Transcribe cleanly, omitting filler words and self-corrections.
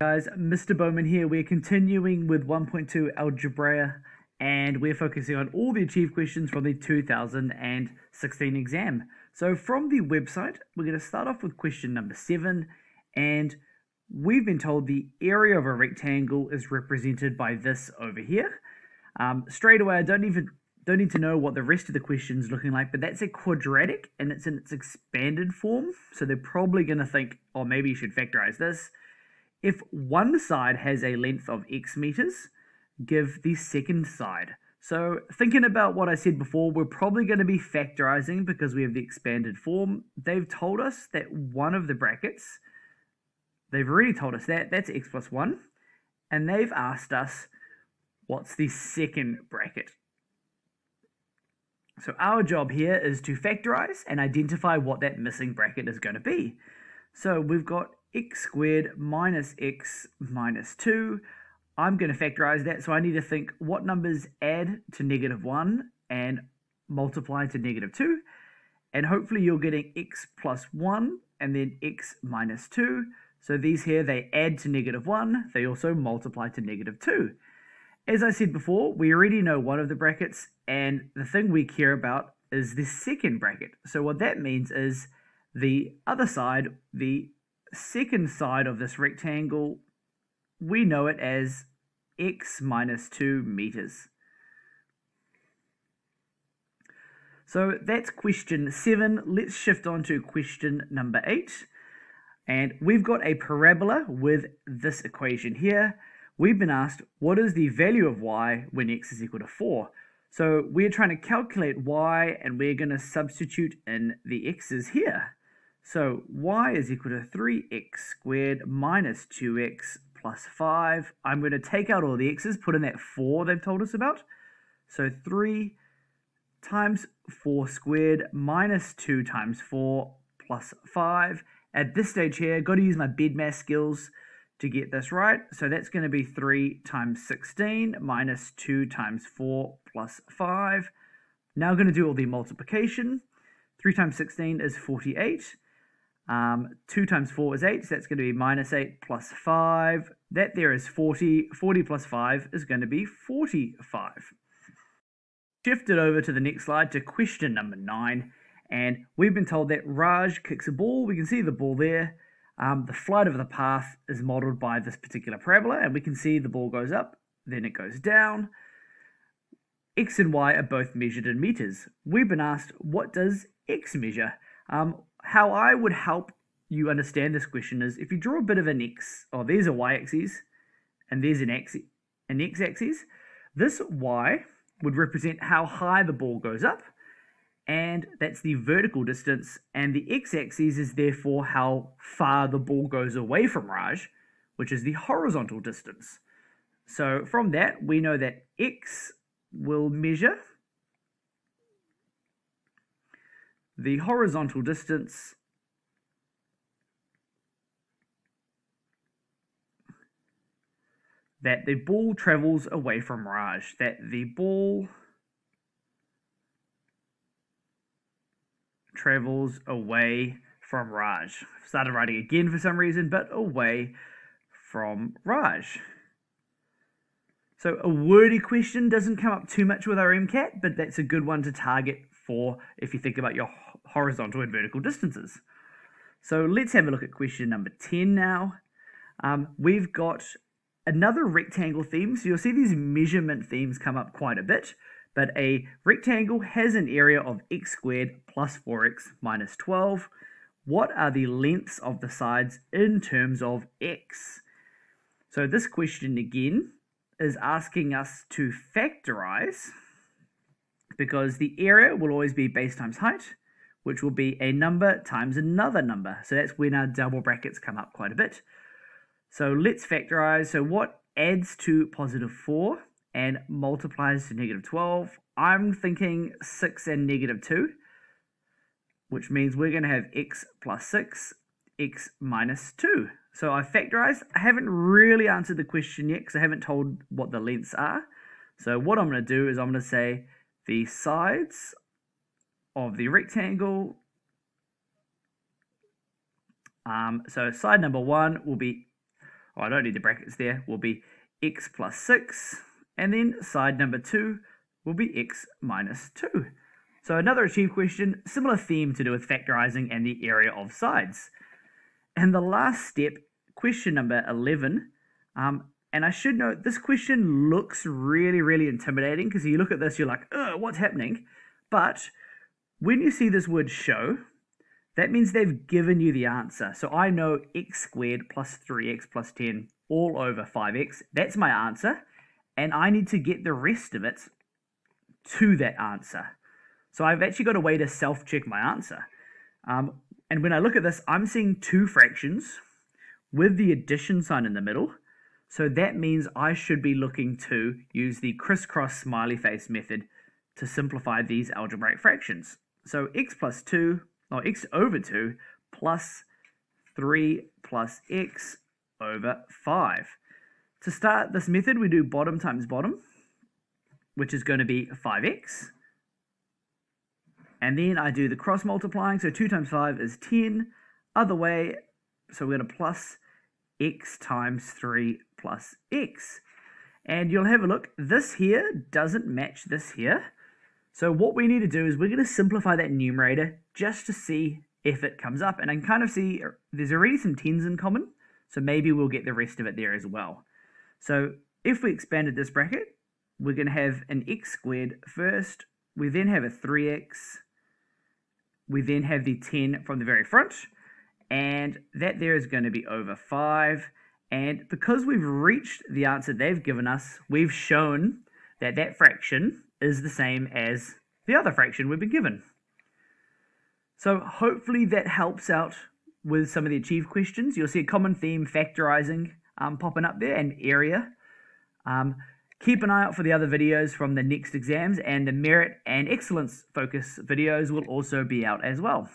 Guys, Mr. Bowman here. We're continuing with 1.2 Algebra, and we're focusing on all the achieved questions from the 2016 exam. So from the website, we're going to start off with question number 7, and we've been told the area of a rectangle is represented by this over here. Straight away, I don't need to know what the rest of the question is looking like, but that's a quadratic, and it's in its expanded form, so they're probably going to think, oh, maybe you should factorize this. If one side has a length of x meters, give the second side. So thinking about what I said before, we're probably going to be factorizing because we have the expanded form. They've told us that one of the brackets, they've already told us that's x plus 1, and they've asked us what's the second bracket. So our job here is to factorize and identify what that missing bracket is going to be. So we've got x squared minus x minus 2. I'm going to factorize that, so I need to think what numbers add to -1 and multiply to -2. And hopefully you're getting x plus 1 and then x minus 2. So these here, they add to -1. They also multiply to -2. As I said before, we already know one of the brackets, and the thing we care about is the second bracket. So what that means is the other side, the second side of this rectangle, we know it as x minus 2 meters. So that's question 7. Let's shift on to question number 8. And we've got a parabola with this equation here. We've been asked, what is the value of y when x is equal to 4? So we're trying to calculate y, and we're going to substitute in the x's here. So y is equal to 3x squared minus 2x plus 5. I'm going to take out all the x's, put in that 4 they've told us about. So 3 times 4 squared minus 2 times 4 plus 5. At this stage here, got to use my bed math skills to get this right. So that's going to be 3 times 16 minus 2 times 4 plus 5. Now I'm going to do all the multiplication. 3 times 16 is 48. 2 times 4 is 8, so that's going to be minus 8 plus 5. That there is 40. 40 plus 5 is going to be 45. Shift it over to the next slide to question number 9. And we've been told that Raj kicks a ball. We can see the ball there. The flight of the path is modeled by this particular parabola, and we can see the ball goes up, then it goes down. X and Y are both measured in meters. We've been asked, what does X measure? How I would help you understand this question is if you draw a bit of an X, there's a Y-axis, and there's an X-axis. This Y would represent how high the ball goes up, and that's the vertical distance, and the X-axis is therefore how far the ball goes away from Raj, which is the horizontal distance. So from that, we know that X will measure the horizontal distance that the ball travels away from Raj, that the ball travels away from Raj. Started writing again for some reason, but away from Raj. So a wordy question doesn't come up too much with our MCAT, but that's a good one to target for if you think about your horizontal and vertical distances. So let's have a look at question number 10 now. We've got another rectangle theme. So you'll see these measurement themes come up quite a bit, but a rectangle has an area of x squared plus 4x minus 12. What are the lengths of the sides in terms of x? So this question again is asking us to factorize, because the area will always be base times height, which will be a number times another number. So that's when our double brackets come up quite a bit. So let's factorize. So what adds to positive 4 and multiplies to negative 12? I'm thinking 6 and negative 2, which means we're going to have x plus 6, x minus 2. So I factorized. I haven't really answered the question yet because I haven't told what the lengths are. So what I'm going to do is I'm going to say the sides of the rectangle. So side number 1 will be oh, I don't need the brackets there, will be x plus 6, and then side number 2 will be x minus 2. So another achieved question, similar theme to do with factorizing and the area of sides. And the last step, question number 11, and I should note this question looks really, really intimidating because you look at this, you're like, what's happening? But when you see this word show, that means they've given you the answer. So I know x squared plus 3x plus 10 all over 5x. That's my answer. And I need to get the rest of it to that answer. So I've actually got a way to self-check my answer. And when I look at this, I'm seeing two fractions with the addition sign in the middle. So that means I should be looking to use the crisscross smiley face method to simplify these algebraic fractions. So x plus 2, or x over 2, plus 3 plus x over 5. To start this method, we do bottom times bottom, which is going to be 5x. And then I do the cross multiplying, so 2 times 5 is 10. Other way, so we're going to plus x times 3 plus x. And you'll have a look, this here doesn't match this here. So what we need to do is we're going to simplify that numerator just to see if it comes up. And I can kind of see there's already some 10s in common, so maybe we'll get the rest of it there as well. So if we expanded this bracket, we're going to have an x squared first. We then have a 3x. We then have the 10 from the very front. And that there is going to be over 5. And because we've reached the answer they've given us, we've shown that that fraction is the same as the other fraction we've been given. So hopefully that helps out with some of the achieved questions. You'll see a common theme, factorizing, popping up there, and area. Keep an eye out for the other videos from the next exams, and the merit and excellence focus videos will also be out as well.